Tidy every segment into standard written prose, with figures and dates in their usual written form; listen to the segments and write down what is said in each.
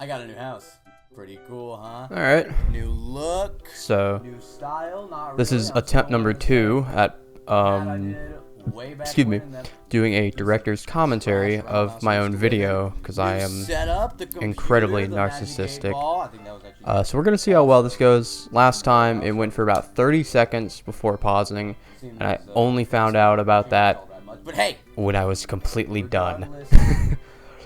I got a new house. Pretty cool, huh? Alright, New look, so new style, not this really. is I'm attempt still number learning 2 at, that I did way back excuse me, when, and that doing a director's commentary of my own video, because I new am setup, the computer, incredibly the Magic 8 narcissistic. ball. I think that was actually So we're going to see how well this goes. Last time, it went for about 30 seconds before pausing, and I only found out about that But hey, when I was completely done. regardless,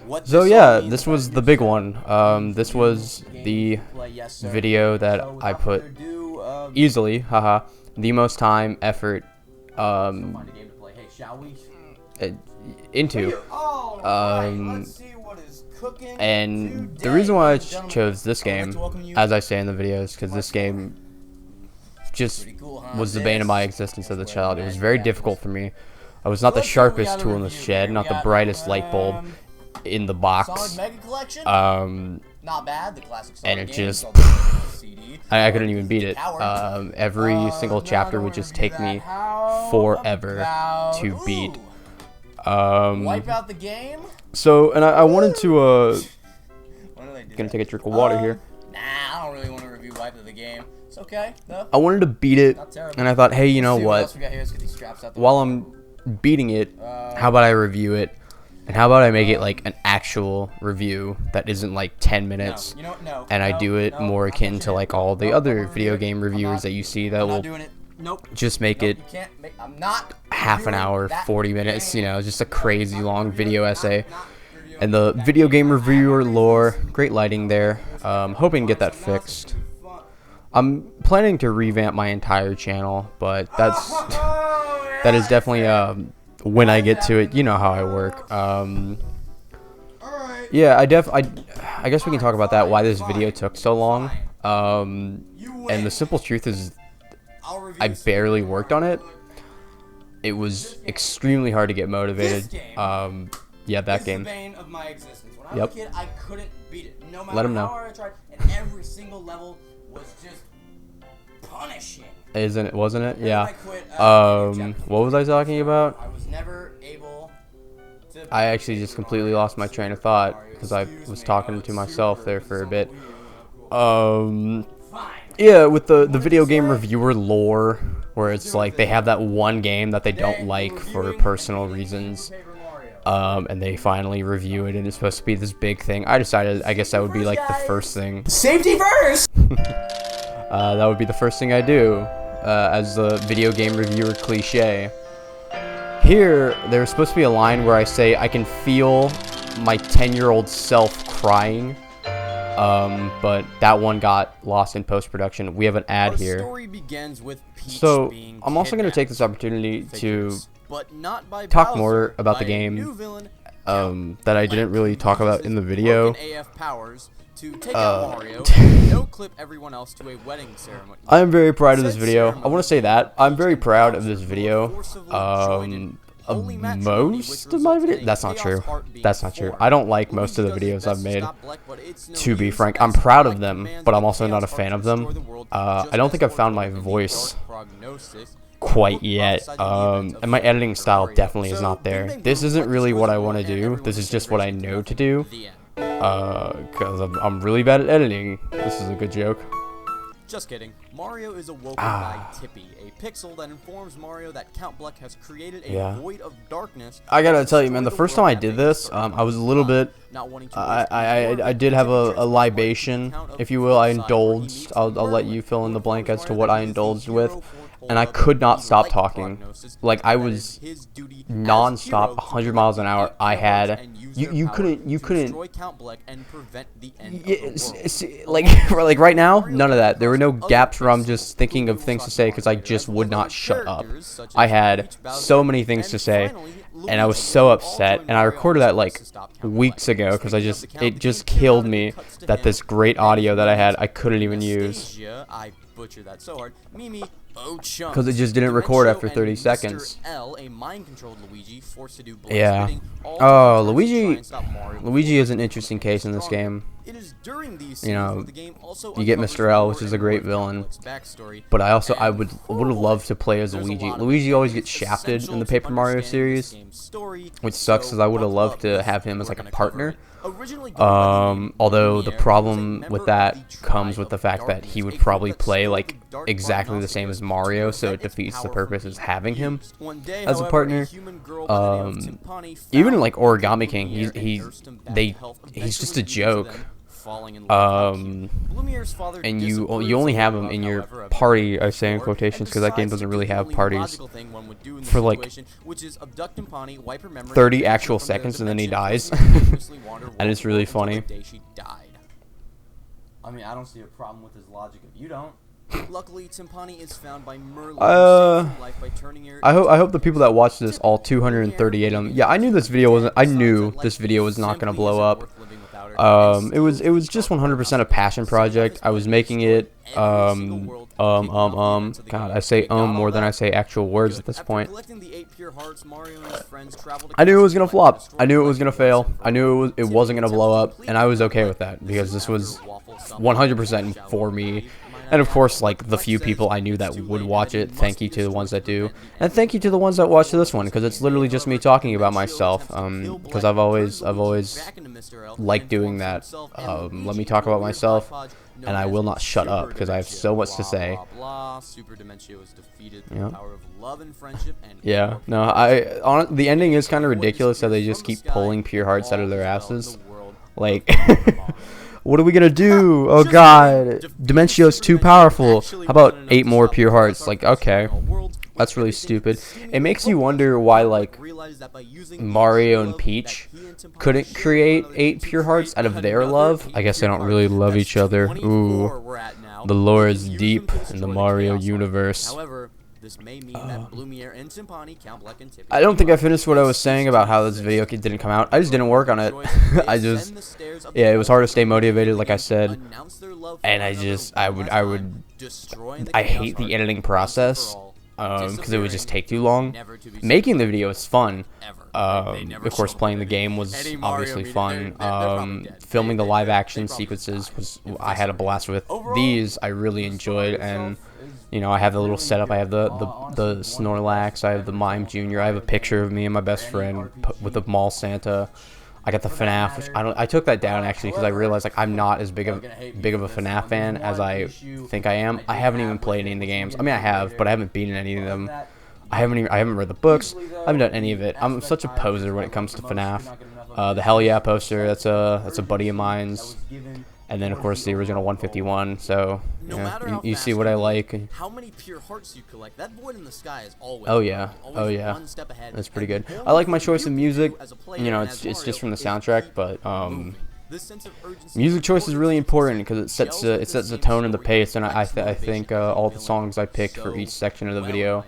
what So this yeah, all means this about was your the big setup, one. This was game the to play, yes, sir. video that So I without put further ado, easily, haha, the most time, effort, find a game to play. Hey, shall we? into. Alright, let's see what is cooking And the today. reason why I Ladies and gentlemen, chose this I would like game, to welcome you as I say in the video, is because this game just Pretty cool, huh? was the bane of my existence as a child. It was very difficult for me. I was So not the let's see what we sharpest got to tool in the review shed, here. not We the got, brightest light bulb in the Sonic box. Mega Collection. Not bad. The classic Sonic and it games, just all the CD. I couldn't even beat it. Tower. Every single No, chapter don't would just review take that. me How forever about- to beat. Ooh, wipe out the game. So, and I wanted to When do they do gonna that? take a drink of water here. Nah, I don't really want to review wipe out the game. It's okay though. I wanted to beat it, Not terrible. and I thought, hey, you know Let's see what? else we got here. Let's get these straps out the While way. I'm beating it, how about I review it? And how about I make it like an actual review that isn't like 10 minutes? No, you know what? No. And I no, do it no, more I'm akin not to doing like it. all the Nope, other I'm not video doing game it. reviewers I'm not- that you see that I'm not will doing it. Nope. just make Nope, it you can't make, I'm not half an reviewing hour, that 40 minutes, you game. know, just a crazy long video essay. Not reviewing And the that video game game. reviewer lore, great lighting there. Hoping to get that fixed. I'm planning to revamp my entire channel, but that is definitely when I get to it. You know how I work. Yeah, I guess we can talk about that. Why this video took so long. And the simple truth is, I barely worked on it. It was extremely hard to get motivated. Yeah, that game. Bane of my existence. When I Yep. was a kid, I couldn't beat it. No matter Let 'em know. how hard I tried, and every single level was just punishing. Isn't it? Wasn't it? And then Yeah. I quit, chapter What was I talking about? I was never able to. I actually just completely lost my train of thought because I was talking to myself there for a bit. Fine. Yeah, with the video game reviewer lore, where it's like they have that one game that they don't like for personal reasons, Paper Mario. and they finally review it, and it's supposed to be this big thing. I decided, I guess that would be like the first thing. Safety first. That would be the first thing I do, as the video game reviewer cliche. Here, there's supposed to be a line where I say I can feel my 10-year-old self crying. But that one got lost in post-production. We have an ad Our here. story begins with Peach So, being I'm also going to take kidnapped. this opportunity to Figures, but not by talk Bowser, more about the by a game, new villain, that I didn't really talk about in the video. broken AF powers to take out Mario and no clip everyone else to a wedding ceremony. I am very proud of this Said video. I ceremony want to say that. I'm very proud of this video. forcibly joined in Of holy matrimony, which most of my resulted videos? in That's not Chaos true. Art being That's not true. formed. I don't like most of the Luigi videos does his I've best made, stop Black, but it's no to be use, frank. as I'm proud Black of them, demands but I'm that also not a Chaos fan Art of them. restore the world, I just don't as think I've found my foretold in the voice Dark Prognosis. quite yet, and my editing style definitely is not there. This isn't really what I want to do. This is just what I know to do, The end. because I'm really bad at editing. This is a good joke. Just kidding. Mario is awoken by Tippy, a pixel that informs Mario that Count Bleck has created a Yeah. void of darkness. I gotta that tell you, man, the destroy first time I world did and this, make it I was a little bit, not wanting to I waste any more I did have a transport libation, account of if you will. I Flipside, where he indulged. meets I'll with let Merlin, you fill in who the blank as informs to Mario what that I he is the indulged hero with, foretold and I of could not the stop light talking. prognosis, Like, I and that was it is his duty as non-stop, hero to 100 miles an hour. prevent I had, and use you their power couldn't, to destroy Count Bleck and prevent the end of the world. like right now, none of that. There were no gaps where I'm just thinking of things to say because I just would not shut up. I had so many things to say, and I was so upset, and I recorded that like weeks ago because it just killed me that this great audio that I had I couldn't even use I butchered that so hard. Mimi because it just didn't record after 30 seconds. L, a mind-controlled Luigi forced to do Yeah. blade spinning, all Oh, to try and stop Mario Luigi before is an interesting case in this game. It is during these You know, scenes where the game also you get uncovers Mr. L, more which is a and great more villain. Capluck's backstory, But I and would have loved to play as there's a Luigi. lot of Luigi always things gets shafted in essential the to Paper Mario understanding this series, game's story, which sucks because so I would have buckle loved up, to because have him as we're like a gonna cover partner. it. Originally going by the name Although the Lumiere, he problem was a with member that of the comes Tribe with the of fact that Darkness, he a would group probably that play stole like the Dark exactly the same Bartnostics as Mario, to so it prevent its defeats the power from purpose being of having him used. One day, as a however, partner. human girl by the name of Timpani Even in found like Origami Lumiere King, and nursed him back they to health, he's just eventually a leading to joke. them falling in love. How cute. Lumiere's father And you disapproves only of have the him love, in your however, of party. I Lumiere say in and quotations because that game decides to doesn't do really the have only parties logical thing one would do in this for like situation, which is abduct Timpani, wipe her memory, 30 and actual from the seconds, and then he dimension, dies. continuously wander And it's really until the funny. day she died. I mean, I don't see a problem with his logic if you don't. Luckily, Timpani is found by Merlin, Uh, who saves her life by turning her I hope the people that watch this, all 238 of them. Yeah, I knew this video wasn't. I knew this video was not gonna blow up. It was just 100% a passion project. I was making it. God, I say more than I say actual words at this point. I knew it was gonna flop. I knew it was gonna fail. I knew it wasn't gonna blow up, and I was okay with that because this was 100% for me. And of course, like the few people I knew that would watch it, thank you to the ones that do, and thank you to the ones that watch this one, because it's literally just me talking about myself. Because I've always liked doing that. Let me talk about myself, and I will not shut up because I have so much to say. Yeah, no, the ending is kind of ridiculous how they just keep pulling pure hearts out of their asses, like. What are we gonna do? Oh god, Dimentio's too powerful. How about 8 more pure hearts? Like, okay, that's really stupid. It makes you wonder why, like, Mario and Peach couldn't create 8 pure hearts out of their love. I guess they don't really love each other. Ooh, the lore is deep in the Mario universe. This may mean that Lumiere and Timpani, Count Bleck and Tippy. I don't think I finished what I was saying about how this video didn't come out. I just didn't work on it. Yeah, it was hard to stay motivated, like I said. And I hate the editing process, because it would just take too long. Making the video is fun. Of course, playing the game was obviously fun. Filming the live action sequences I had a blast with. These I really enjoyed, and you know, I have the little setup. I have the Snorlax. I have the Mime Jr. I have a picture of me and my best friend with the Mall Santa. I got the FNAF, which I took that down actually because I realized like I'm not as big of a FNAF fan as I think I am. I haven't even played any of the games. I mean, I have, but I haven't beaten any of them. I haven't read the books. I haven't done any of it. I'm such a poser when it comes to FNAF. The Hell Yeah poster, that's a buddy of mine's. And then, of course, the original 151. So, yeah, you see what I like. How many pure hearts you collect? That void in the sky is always. Oh yeah, one step ahead. That's pretty good. I like my choice of music. You know, it's just from the soundtrack, but music choice is really important because it sets the tone and the pace. And I think all the songs I picked for each section of the video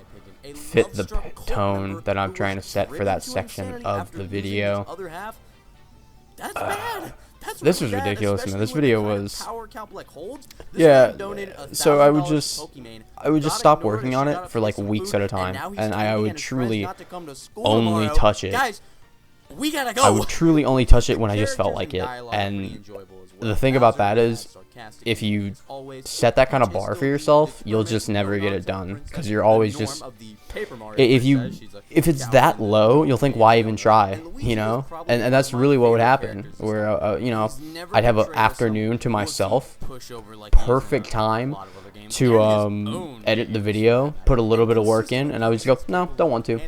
fit the tone that I'm trying to set for that section of the video. That's bad. This was ridiculous, man. This video was, yeah. So I would just stop working on it for like weeks at a time, and I would truly only touch it. I would truly only touch it when I just felt like it. And the thing about that is, if you set that kind of bar for yourself, you'll just never get it done because you're always just. If it's that low, you'll think, why even try, you know? And that's really what would happen, where, you know, I'd have an afternoon to myself, perfect time to edit the video, put a little bit of work in, and I would just go, no, don't want to.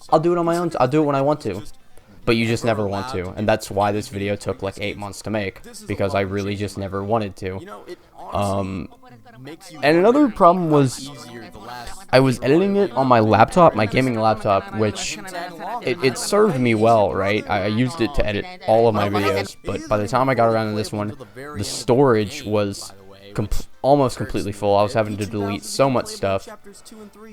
I'll do it on my own. I'll do it when I want to. But you just never want to, and that's why this video took like 8 months to make, because I really just never wanted to. And another problem was I was editing it on my laptop, my gaming laptop, which it served me well, right? I used it to edit all of my videos, but by the time I got around to this one, the storage was almost completely full. I was having to delete so much stuff.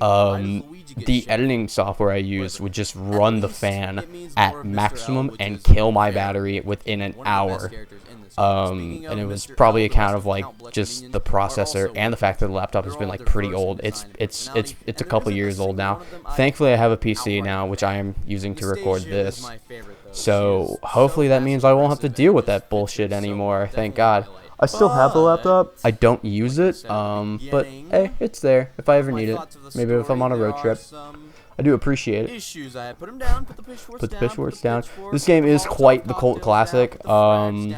The editing software I used would just run the fan at maximum and kill my battery within an hour. And it was probably a count of like just the processor and the fact that the laptop has been like pretty old. It's a couple years old now. Thankfully, I have a PC now, which I am using to record this. So hopefully that means I won't have to deal with that bullshit anymore. Thank God. I still have the laptop. I don't use it. But hey, it's there if I ever need it. Maybe if I'm on a road trip. I do appreciate it. Issues. I put them down. Put the pitchforks Put the down. pitchforks down. This game is quite the cult classic. And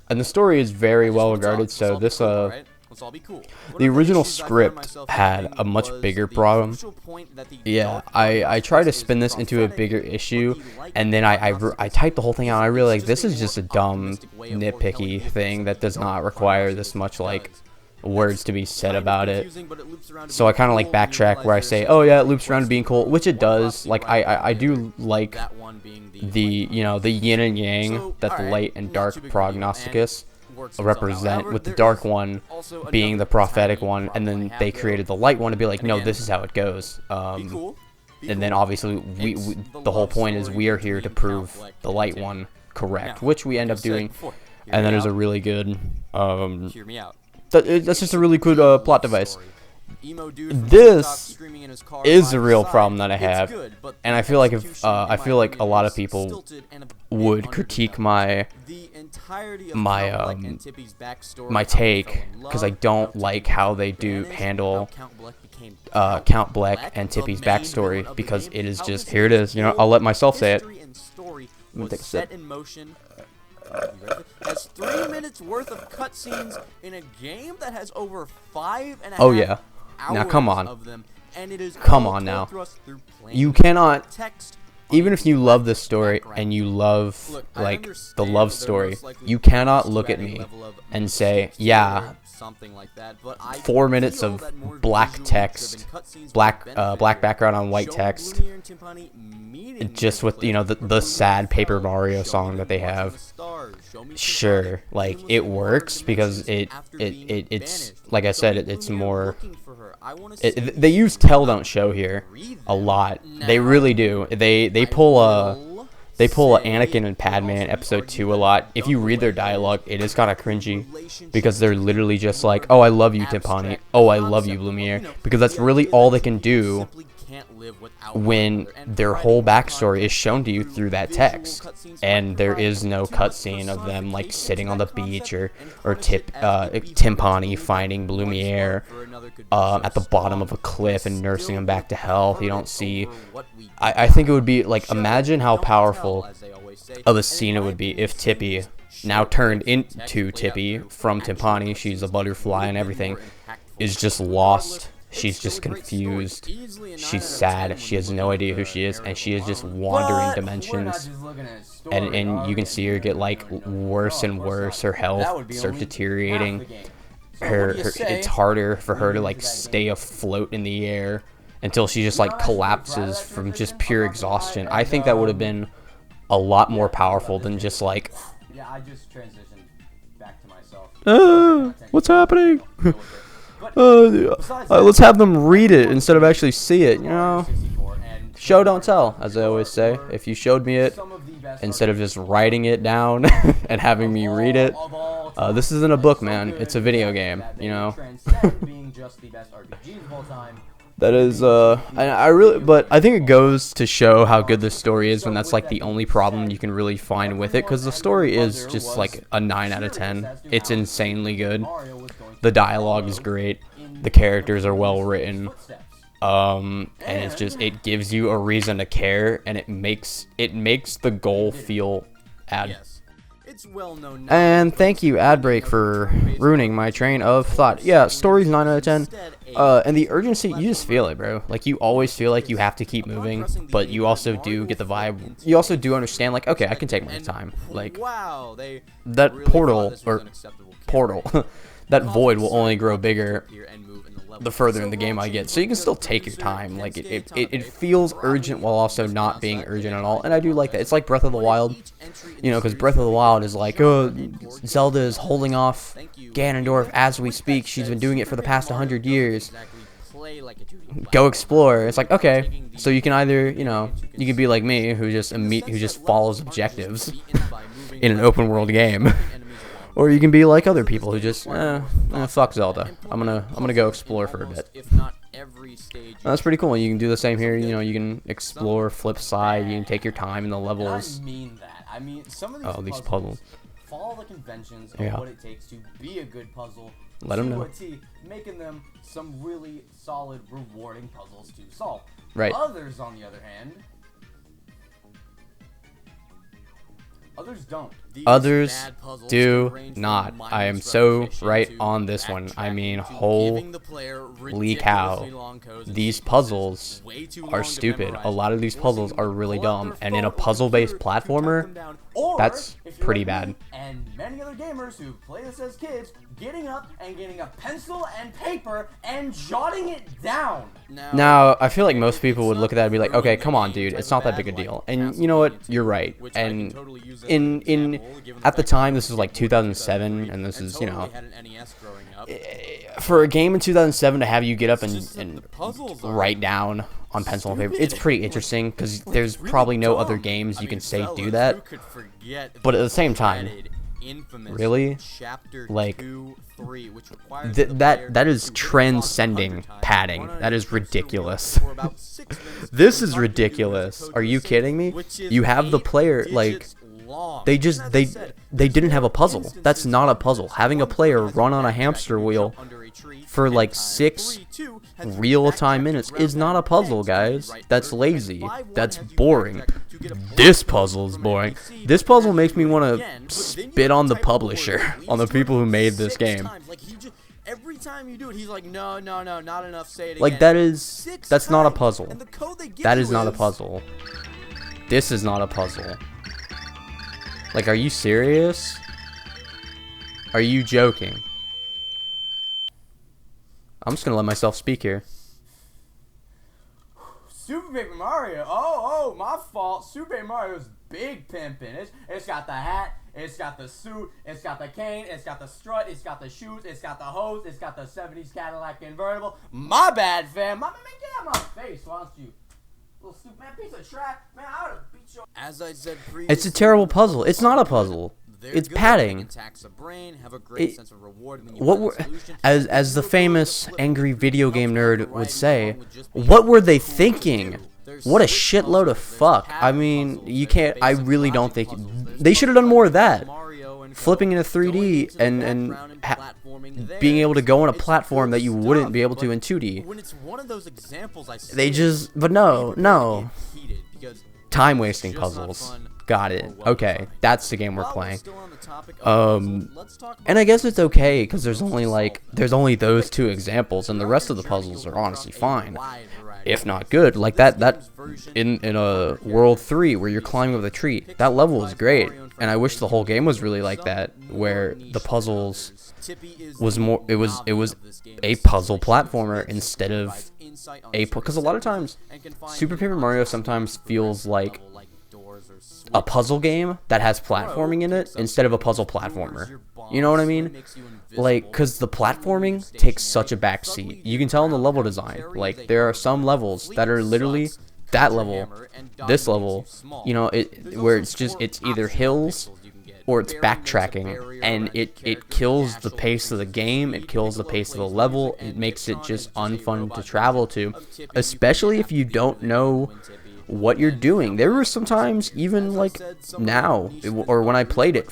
the story is very well regarded. So this the original script had a much bigger problem. Yeah, I tried to spin this into a bigger issue, and then I typed the whole thing out, and I realized this is just a dumb, nitpicky thing that does not require this much, like, words to be said about it. So I kind of, like, backtrack where I say, oh yeah, it loops around to being cool, which it does. Like, I do like the, you know, the yin and yang that the light and dark prognosticus represent, with the dark one being the prophetic one, and then they created the light one to be like, no, this is how it goes. And then obviously we the whole point is we are here to prove the light one correct, which we end up doing. And then there's a really good that's just a really good plot device. This is the real problem that I have, and I feel like if a lot of people would critique my take, because I don't like how they do handle Count Bleck and Tippy's backstory, because it is just, here it is, you know, I'll let myself say it. Let me take a sip. Has 3 minutes worth of cutscenes in a game that has over 5.5 Oh yeah. hours Now come on. of them, and it is Come on now. You cannot, even if you love this story and you love, like, the love story, you cannot look at me and say, yeah, 4 minutes of black text, black background on white text, just with, you know, the sad Paper Mario song that they have. Sure, like, it works because it's like I said, it's more. They use tell don't show here a lot. They really do. They pull a Anakin and Padme in episode 2 a lot. If you read their dialogue, it is kind of cringy, because they're literally just like, oh, I love you, Timpani. Oh, I love you, Lumiere. Because that's really all they can do when their whole backstory is shown to you through that text, and there is no cutscene of them, like, sitting on the beach or Timpani finding Lumiere at the bottom of a cliff and nursing him back to health. You don't see. I think it would be like, imagine how powerful of a scene it would be if Tippy, now turned into Tippy from Timpani, she's a butterfly and everything, is just lost. She's just confused. She's sad. She has no idea who she is, and she is just wandering dimensions. And you can see her get, like, worse and worse. Her health starts deteriorating. It's harder for her to, like, stay afloat in the air until she just, like, collapses from just pure exhaustion. I think that would have been a lot more powerful than just, like, Yeah, I just transitioned back to myself. what's happening? Let's have them read it instead of actually see it, you know? Show don't tell, as I always say. If you showed me it instead of just writing it down and having me read it, this isn't a book, man. It's a video game, you know? That is, but I think it goes to show how good this story is when that's, like, the only problem you can really find with it, because the story is just, like, a 9 out of 10. It's insanely good. The dialogue is great. The characters are well written. And it's just, it gives you a reason to care, and it makes the goal feel ad. And thank you, Adbreak, for ruining my train of thought. Yeah, story's 9 out of 10. And the urgency, you just feel it, bro. Like, you always feel like you have to keep moving, but you also do get the vibe. You also do understand, like, okay, I can take my time. Like, that portal, that void will only grow bigger the further in the game I get, so you can still take your time. Like, it feels urgent while also not being urgent at all, and I do like that. It's like Breath of the Wild, you know, because Breath of the Wild is like, oh, Zelda is holding off Ganondorf as we speak. She's been doing it for the past 100 years. Go explore. It's like, okay, so you can either, you know, you can be like me, who just follows objectives in an open world game. Or you can be like other people who just, fuck Zelda. I'm gonna go explore for a bit. every stage. That's pretty cool. You can do the same here. You know, you can explore, flip side. You can take your time in the And levels. I mean that. I mean, some of these, Oh, these puzzles puzzles. follow the conventions of Yeah. what it takes to be a good puzzle. Let 'em to know. a T, making them some really solid, rewarding puzzles to solve. Right. Others, on the other hand, others don't. These Others bad puzzles do can range from not. I am mindless so repetition right to on this one. I mean, backtracking to giving the player holy cow. ridiculously long codes and These sequences puzzles way too long are to stupid. memorize, A lot of these puzzles forcing are them to really pull out dumb. their And in a phone or puzzle-based computer to type platformer, them down. Or, that's if you're pretty like me bad. And many other gamers who play this as kids, getting up and getting a pencil and paper and jotting it down. Now, I feel like most people would look at that and be like, okay, come on, dude, it's not that big a deal. And you know what? You're right. And at the time, this was like 2007, and this is, you know, for a game in 2007 to have you get up and write down on pencil and paper, it's pretty interesting because there's probably no other games you can say do that. But at the same time, really, like, that is transcending padding. That is ridiculous. This is ridiculous. Are you kidding me? You have the player, like, they didn't have a puzzle. That's not a puzzle. Having a player run on a hamster wheel for like 6 real-time minutes is not a puzzle, guys. That's lazy. That's boring. This puzzle is boring. This puzzle makes me want to spit on the publisher, on the people who made this game. Every time you do it, he's like, no, not enough. Say it again. Like, that's not a puzzle. That is not a puzzle. This is not a puzzle. Like, are you serious? Are you joking? I'm just gonna let myself speak here. Super Paper Mario. Oh, my fault. Super Paper Mario's big pimpin'. It's got the hat. It's got the suit. It's got the cane. It's got the strut. It's got the shoes. It's got the hose. It's got the 70s Cadillac convertible. My bad, fam. Man, get out of my face, why don't you? Little stupid man, piece of trash. Man, I would have beat your... As I said previously, It's a terrible puzzle. It's not a puzzle. It's padding. As the famous angry video game nerd would say, what were they thinking? What a shitload of fuck. I mean, you can't. I really don't think they should have done more of that. Flipping into 3D and being able to go on a platform that you wouldn't be able to in 2D. They just, but no. Time wasting puzzles. Got it. Okay, that's the game we're playing. And I guess it's okay because there's only those 2 examples, and the rest of the puzzles are honestly fine, if not good. Like that in a World 3 where you're climbing up the tree, that level is great, and I wish the whole game was really like that, where the puzzles was more. It was a puzzle platformer instead of because a lot of times Super Paper Mario sometimes feels like a puzzle game that has platforming in it instead of a puzzle platformer. You know what I mean? Like, because the platforming takes such a backseat. You can tell in the level design. Like, there are some levels that are literally that level, this level, you know, where it's either hills or it's backtracking, and it kills the pace of the game, it kills the pace of the level, it makes it just unfun to travel to, especially if you don't know what you're doing. There were sometimes, even like now, or when I played it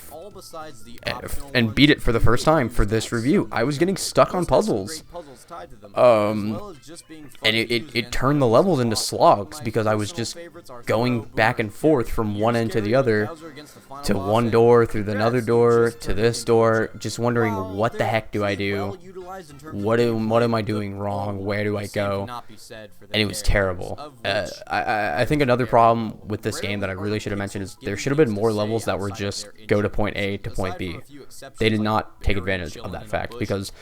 and beat it for the first time for this review, I was getting stuck on puzzles. And it turned the levels into slogs because I was just going back and forth from one end to the other, to one door, through another door, to this door, just wondering what the heck do I do? What am I doing wrong? Where do I go? And it was terrible. I think another problem with this game that I really should have mentioned is there should have been more levels that were just go to point A to point B. They did not take advantage of that fact because,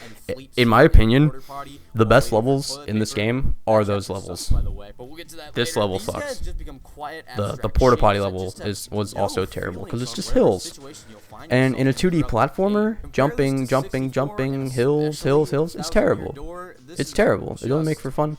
in my opinion, the best levels in this game are those levels. This level sucks. The porta potty level was also terrible because it's just hills. And in a 2D platformer, jumping, hills, it's terrible. It's terrible. It doesn't make for fun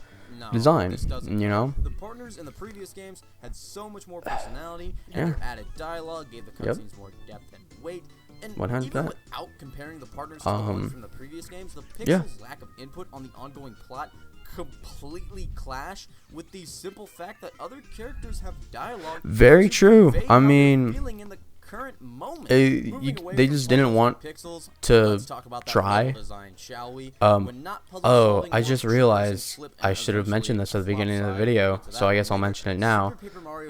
design, you know? The partners in the previous games had so much more personality, and their added dialogue gave the cutscenes more depth and weight. And 100%. even without comparing the partners to the ones from the previous games, the Pixels' lack of input on the ongoing plot completely clash with the simple fact that other characters have dialogue. Very true. Convey I how they're mean, feeling in the current moment. they just didn't want to try. Design, shall we? Oh, I just realized I should have mentioned this at the beginning of the video, so I guess I'll mention it now,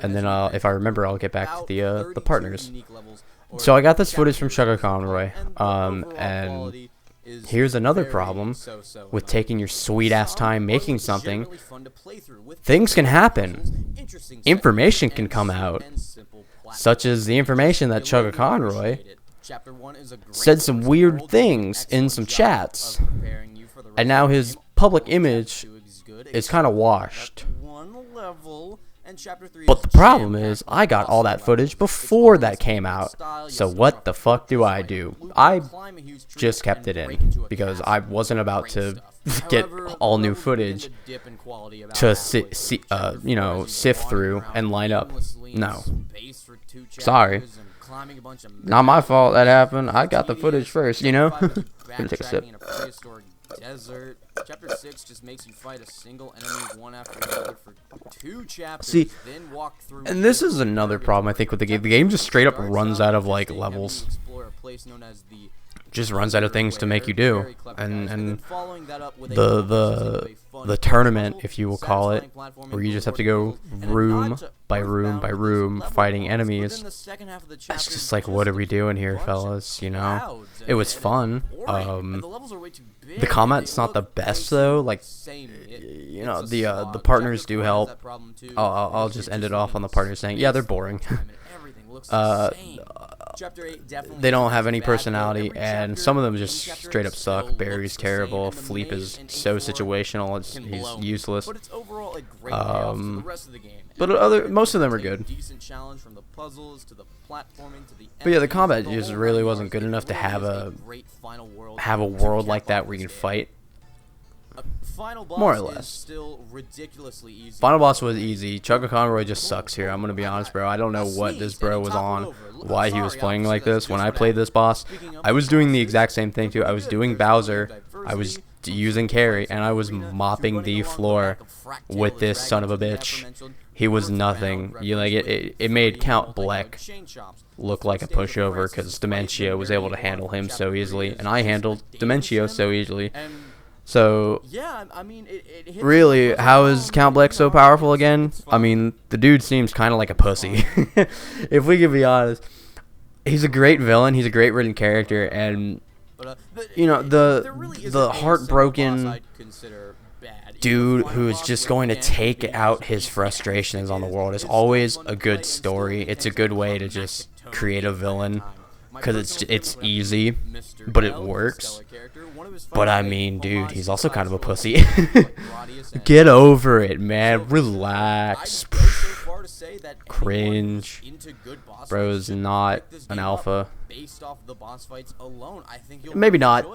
and then if I remember, I'll get back to the partners. So I got this footage from Chugga Conroy, and here's another problem with taking your sweet ass time making something. Things can happen. Information can come out, such as the information that Chugga Conroy said some weird things in some chats, and now his public image is kind of washed. But the problem is, I got all that footage before that came out, so what the fuck do? I just kept it in, because I wasn't about to get all new footage to sift through and line up. No. Sorry. Not my fault that happened. I got the footage first, you know? Gonna take a sip. Desert. Chapter 6 just makes you fight a single enemy one after another for 2 chapters. See, then walk through, and this is another problem I think with the game. The game just straight up runs out of like levels. Just runs out of things to make you do, and the tournament, if you will call it, where you just have to go room by room by room fighting enemies. It's just like, what are we doing here, fellas? You know, it was fun. The combat's not the best though. Like, you know, the partners do help. I'll just end it off on the partners saying, yeah, they're boring. They don't have any personality, and some of them just straight up suck. Barry's terrible. Fleep is so situational; he's useless. But most of them are good. But yeah, the combat just really wasn't good enough to have a world like that where you can fight. More or less. Final boss was easy. Chugga Conroy just sucks here. I'm gonna be honest, bro. I don't know what this bro was on, why he was playing like this. When I played this boss, I was doing the exact same thing too. I was doing Bowser, I was using Carrie, and I was mopping the floor with this son of a bitch. He was nothing. It made Count Bleck look like a pushover because Dementia was able to handle him so easily, and I handled Dementia so easily. So, really, how is Count Bleck so powerful again? I mean, the dude seems kind of like a pussy. If we can be honest. He's a great villain. He's a great written character. And, you know, the heartbroken dude who is just going to take out his frustrations on the world is always a good story. It's a good way to just create a villain. Because it's easy, but it works. But I mean, dude, he's also kind of a pussy. Get over it, man. Relax. Cringe. Bro's not an alpha. Maybe not.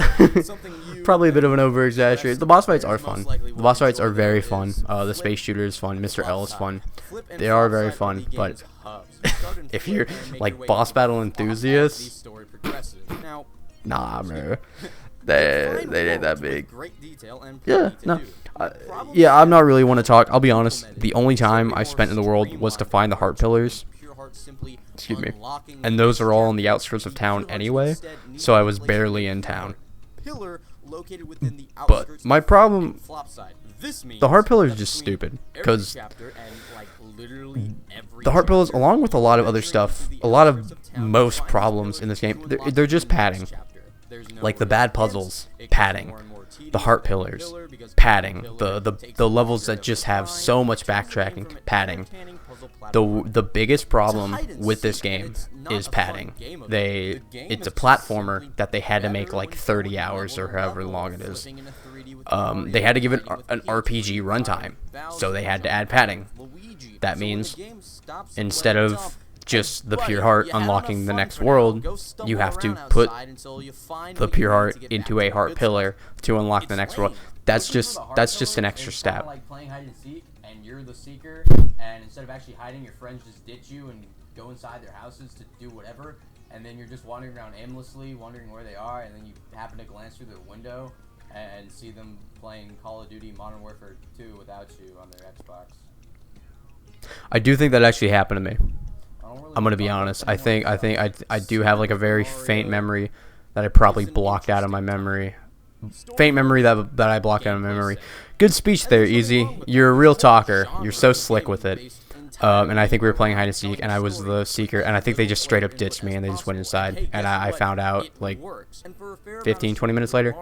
Probably a bit of an over-exaggerate. The boss fights are fun. The boss fights are very fun. The space shooter is fun. Mr. L is fun. They are very fun, but if you're like boss battle enthusiasts, nah, bro. They ain't that big. Yeah, no. Yeah, I'm not really want to talk. I'll be honest. The only time I spent in the world was to find the heart pillars. Excuse me. And those are all on the outskirts of town anyway, so I was barely in town. But my problem, the heart pillar is just stupid, because the heart pillars, along with a lot of other stuff, a lot of most problems in this game, they're just padding. Like the bad puzzles, padding. The heart pillars, padding. The levels that just have so much backtracking, padding. The biggest problem with this game is padding. It's a platformer that they had to make like 30 hours or however long it is. They had to give it an RPG runtime, so they had to add padding. That means instead of just the pure heart unlocking the next world, you have to put the pure heart into a heart pillar to unlock the next world. That's just an extra step. Like playing hide and seek, and you're the seeker, and instead of actually hiding, your friends just ditch you and go inside their houses to do whatever, and then you're just wandering around aimlessly, wondering where they are, and then you happen to glance through the window, and see them playing Call of Duty Modern Warfare 2 without you on their Xbox. I do think that actually happened to me. I don't really I'm gonna be talk about honest. it I anymore, think so I do have like a very Super faint Mario memory that I probably is an blocked out of my interesting memory. Story Faint memory mode, that I blocked out of my gameplay memory. setting. Good speech there, And there's nothing Easy. wrong with You're a that. real This whole talker. genre You're so of slick gaming with it. based And I think we were entirely playing hide around and seek, telling and a I was story the seeker, and I think they just straight up ditched me, and they just went inside, and I found out like 15, 20 minutes later.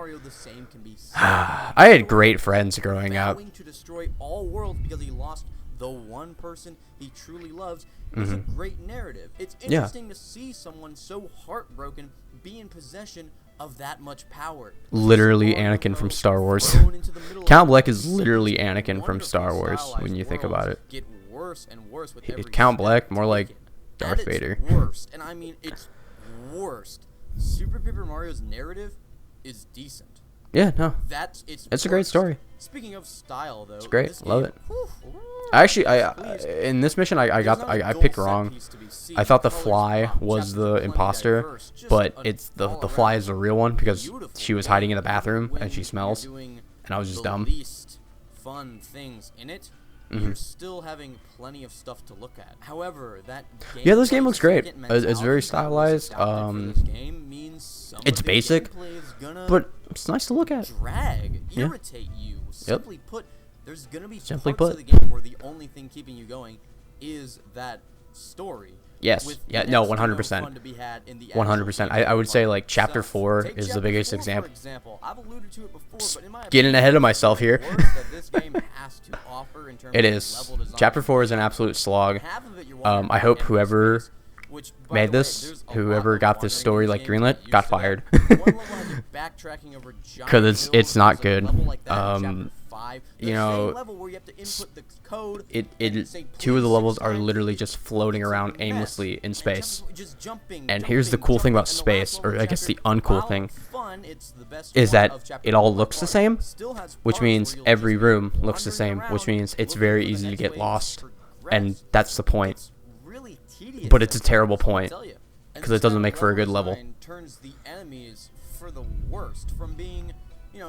I had great friends growing up. Vowing to destroy all worlds because he lost the one person he truly loves is a great narrative. It's interesting to see someone so heartbroken be in possession of that much power. Literally Anakin from Star Wars. Count Bleck is literally Anakin from Star Wars when you think about it. Get worse and worse with every Count step Bleck, more like taken. Darth At its Vader. Worst, and I mean it's worst. Super Paper Mario's narrative is decent. Yeah, no, It's a great worst. story. Speaking of style, though, It's great. this Love game- it. whew, Actually, please. in this mission I There's not a I goal picked set wrong. piece to be seen, I thought the colors fly pop, was chapters the plenty imposter, diverse, just but an it's the all-around fly is the real one because beautiful she was game hiding in the bathroom when and she you're smells, doing and I was just the dumb. least fun things in it. You're still having plenty of stuff to look at. However, that Yeah, this game gameplay looks great. second It's very mentality that was stylized. adopted for this game means some It's of the basic, gameplay is gonna but it's nice to look at. drag, Yeah. irritate you. Simply put, there's gonna be Simply parts put. of the game where the only thing keeping you going is that story. Yes. With Yeah. next No. to 100%. fun to be had in the 100%. actual I would say gameplay like chapter itself. 4 Take is the chapter biggest 4, for example. I've alluded to it before, but in my Getting opinion, ahead of myself here. the worst that this game has to offer in terms It of is. level design Chapter 4 is an absolute slog. half of it you're wandering I hope around whoever empty space, which, by made the way, this, there's a whoever lot of got this wandering story in like this game greenlit, that got used to fired. One level has you backtracking over giant 'Cause hills, it's not there's a good. level like that in chapter 5. You The know, same level where you have to input the code It and say, two of the "Please," levels 6 are times. literally just floating It's a around mess. aimlessly in And space. chapter 4, just jumping, And here's the jumping, cool thing about jumping, and the last space, level or of I guess the chapter- uncool while thing, fun, it's the best is one that of chapter it all 4 looks by the far. same, Still has which parts means where you'll every just be room looks the wandering same, which around means it's looking very for the easy to next get way lost, progress. and that's the point. It's really tedious But it's a sometimes, terrible I'll point, tell you. And 'cause this it doesn't kind of make for a good level. design turns the enemies for the worst from being,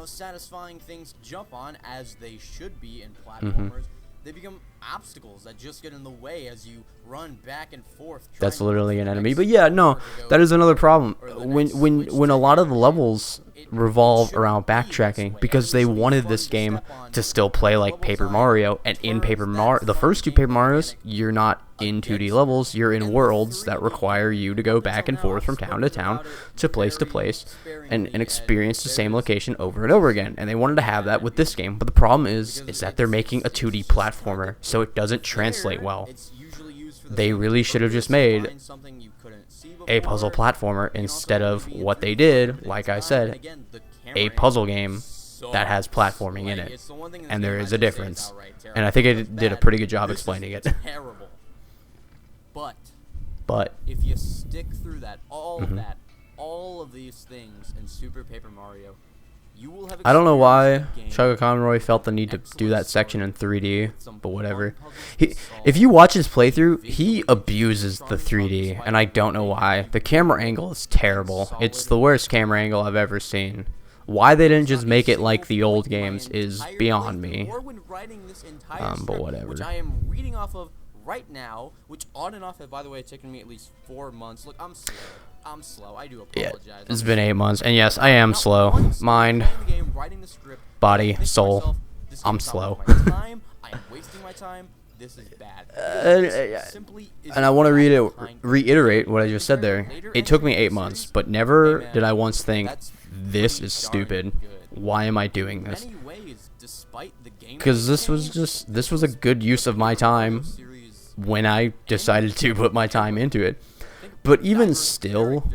satisfying things to jump on as they should be in Mm-hmm. platformers. They become obstacles that just get in the way as you run back and forth. That's trying to literally get an the enemy. next But yeah, no, floor to go that is another problem. or the When next when switch when to a lot of the action. levels It revolve shouldn't around be this backtracking way. because they It should be wanted fun this to game step on. to still play like Level Paper design Mario, and in turns Paper that Mario, the fun first two Paper gameplay Marios, mechanic you're not in 2D against levels, you're in and the worlds that 3D require you to go back and Until now, forth from I've town to spoken town, about it to place very and sparingly, experience the and same there's location over and over again. And they wanted to have that with this game, but the problem is that they're making a 2D platformer, so it doesn't translate there, well. it's usually used for the They same really should have just purpose, made find something you couldn't see a before. puzzle platformer You can instead also of maybe what they introduce did, it like in I time, said, and again, the camera a angle puzzle game that has sucks. platforming in Like, it. it's the one thing in this And game there I is a just say is difference. outright And I think terrible. it It's did a bad. pretty good job This is explaining it. Terrible. But But if you stick through that, all Mm-hmm. of that, all of these things in Super Paper Mario, you will have. I don't know why experienced a game Chaga Conroy felt the need to do that excellent section in 3D, with some but whatever. fun puzzles to If solve. you watch his playthrough, he abuses the 3D, and I don't know why. The camera angle is terrible. It's the worst camera angle I've ever seen. Why they didn't just make it like the old games is beyond me. Or when writing this entire But script, whatever. Which I am reading off of right now, which on and off have, by the way, taken me at least 4 months. Look, I'm slow. I do Yeah, apologize. it's I'm been 8 months, and yes, I am not slow. once Mind, playing the game, writing the script, body, I think to soul. myself, this I'm game's not slow. worth my time. I am wasting my time. This is bad. This simply is and I want to not the kind of reiterate what I just said there. later It took me entries 8 in the months, series, but never hey man, did I once think, that's this pretty is darn stupid. good. Why am I doing this? In many ways, despite the game Because this was a good use of my time when I decided to put my time into it. But even still,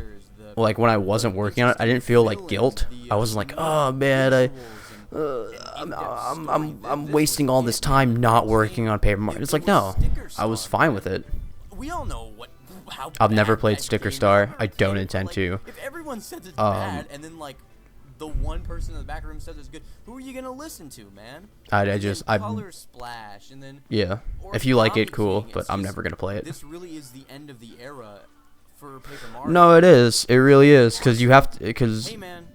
like when I wasn't working on it, I didn't feel like guilt. I wasn't like, oh man, I'm wasting all this time not working on Paper Mario. It's like, no, I was fine with it. We all know how I've never bad played that Sticker game is. Star. I've never I don't played it, intend but, to. like, if everyone says it's bad and then like the one person in the back room says it's good, who are you gonna listen to, man? Color Splash and then Yeah. or If you like Zombie it, cool, King. but It's I'm just- never gonna play it. This really is the end of the era for Paper Mario. No, it is. It really is, because you have to. Because Hey man,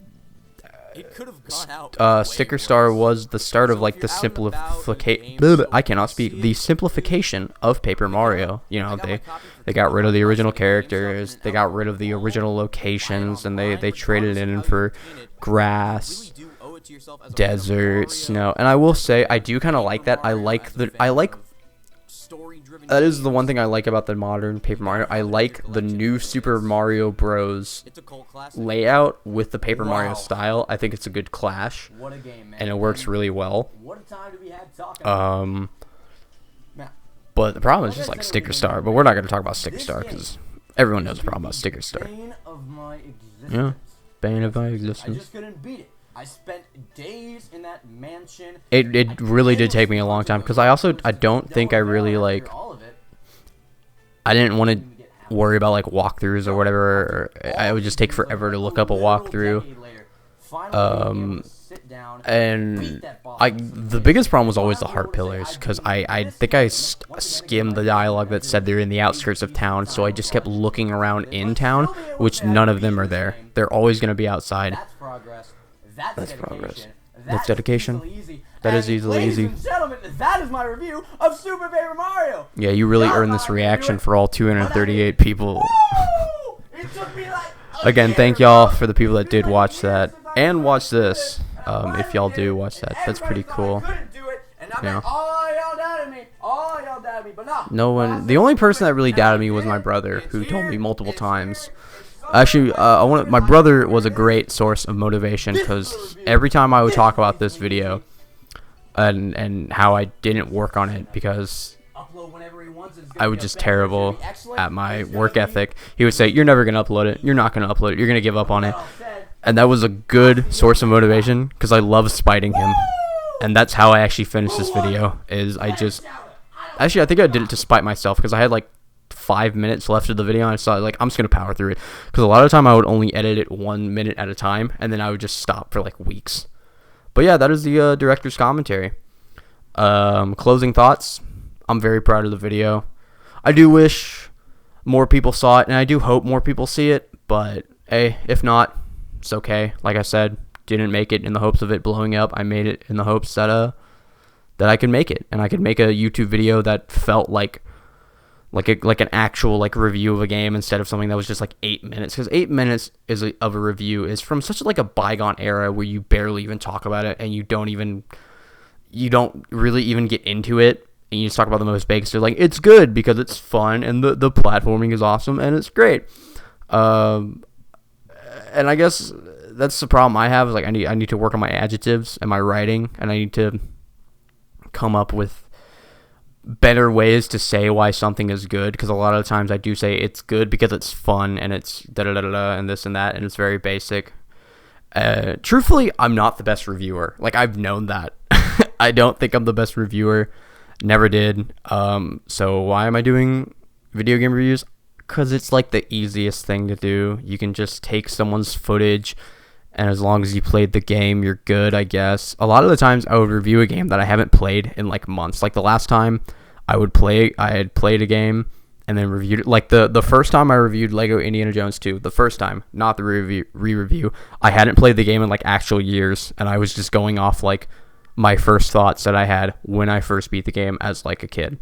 it could have gone out way Sticker worse. Star was the start of So like if the you're out and about and simplification. games I cannot so speak. see The it, simplification of Paper Mario. You know, I got my they copy for they got rid of the $25 original at GameStop and characters. an They got outdoor rid of the wall. original Buy it locations, and online, they traded it regardless of in how for you obtain it. grass, You really do owe it to yourself as a fan of desert, Mario, snow. And I will say, I do kind of like that. I like as a the fan I like of story-driven that is the games. one thing I like about the modern Paper Mario. I like the new Super Mario Bros. It's a cult classic. layout with the Paper Mario Wow. style. I think it's a good clash, What a game, man. and it works really well. What a time to be had talking about it. Now, But the problem is like just I like said Sticker at the Star. beginning, But we're not going to talk about Sticker this Star game because everyone knows the problem about Sticker Star. bane of my existence. Yeah, bane of my I existence. just couldn't beat it. I spent days in that mansion. It really did take me a long time because I don't think I really like All of it. I didn't want to worry about like walkthroughs or whatever. Or I would just take forever to look up a walkthrough. And the biggest problem was always the heart pillars because I think I skimmed the dialogue that said they're in the outskirts of town, so I just kept looking around in town, which none of them are there. They're always going to be outside. That's progress. That's progress. That's That's dedication. easily easy. That is And easily ladies easy. and gentlemen, that is my review of Super Paper Mario. Yeah, you really earned this reaction for all 238 people. Woo! It took me like a Again, year, thank y'all bro. for the people that did Like watch years that since I and did watch this. And I If y'all finally do did it, watch that, and that's pretty everybody thought cool. I couldn't do it, and I Yeah. bet all y'all doubted me. All y'all doubted me, but no. No one. The only person that really doubted me was my brother, who told me multiple times. Actually, my brother was a great source of motivation because every time I would talk about this video, and how I didn't work on it because Upload whenever he wants, it's I gonna was be just better, terrible it's gonna be excellent, at my it's gonna work be ethic, he would say, "You're never gonna upload it. You're not gonna upload it. You're gonna give up on it." well said. And that was a good source of motivation because I love spiting him, and that's how I actually finished this video. Is I just actually I think I did it to spite myself because I had like 5 minutes left of the video and I saw like I'm just gonna power through it because a lot of the time I would only edit it 1 minute at a time and then I would just stop for like weeks. But yeah, that is the director's commentary. Closing thoughts. I'm very proud of the video. I do wish more people saw it and I do hope more people see it, but hey, if not, it's okay. Like I said, didn't make it in the hopes of it blowing up. I made it in the hopes that I could make it and I could make a YouTube video that felt like an actual like review of a game instead of something that was just like 8 minutes, because 8 minutes of a review is from such like a bygone era where you barely even talk about it and you don't really even get into it and you just talk about the most basics. Like, it's good because it's fun and the platforming is awesome and it's great. And I guess that's the problem I have is like I need to work on my adjectives and my writing, and I need to come up with better ways to say why something is good, because a lot of the times I do say it's good because it's fun and it's da-da-da-da and this and that and it's very basic. Truthfully, I'm not the best reviewer. Like, I've known that. I don't think I'm the best reviewer. Never did. So why am I doing video game reviews? Because it's like the easiest thing to do. You can just take someone's footage, and as long as you played the game, you're good, I guess. A lot of the times I would review a game that I haven't played in like months. Like the last time I had played a game and then reviewed it. Like the first time I reviewed Lego Indiana Jones 2, the first time, not the re-review, I hadn't played the game in like actual years, and I was just going off like my first thoughts that I had when I first beat the game as like a kid.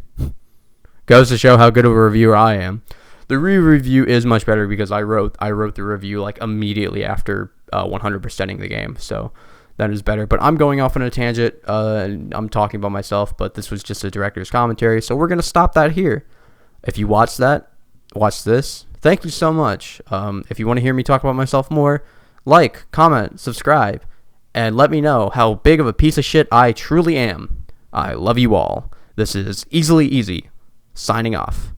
Goes to show how good of a reviewer I am. The re-review is much better because I wrote the review like immediately after 100%ing the game, so that is better. But I'm going off on a tangent. I'm talking about myself, but this was just a director's commentary, so we're gonna stop that here. If you watch this, thank you so much. If you want to hear me talk about myself more, like, comment, subscribe, and let me know how big of a piece of shit I truly am. I love you all. This is Easily Easy, signing off.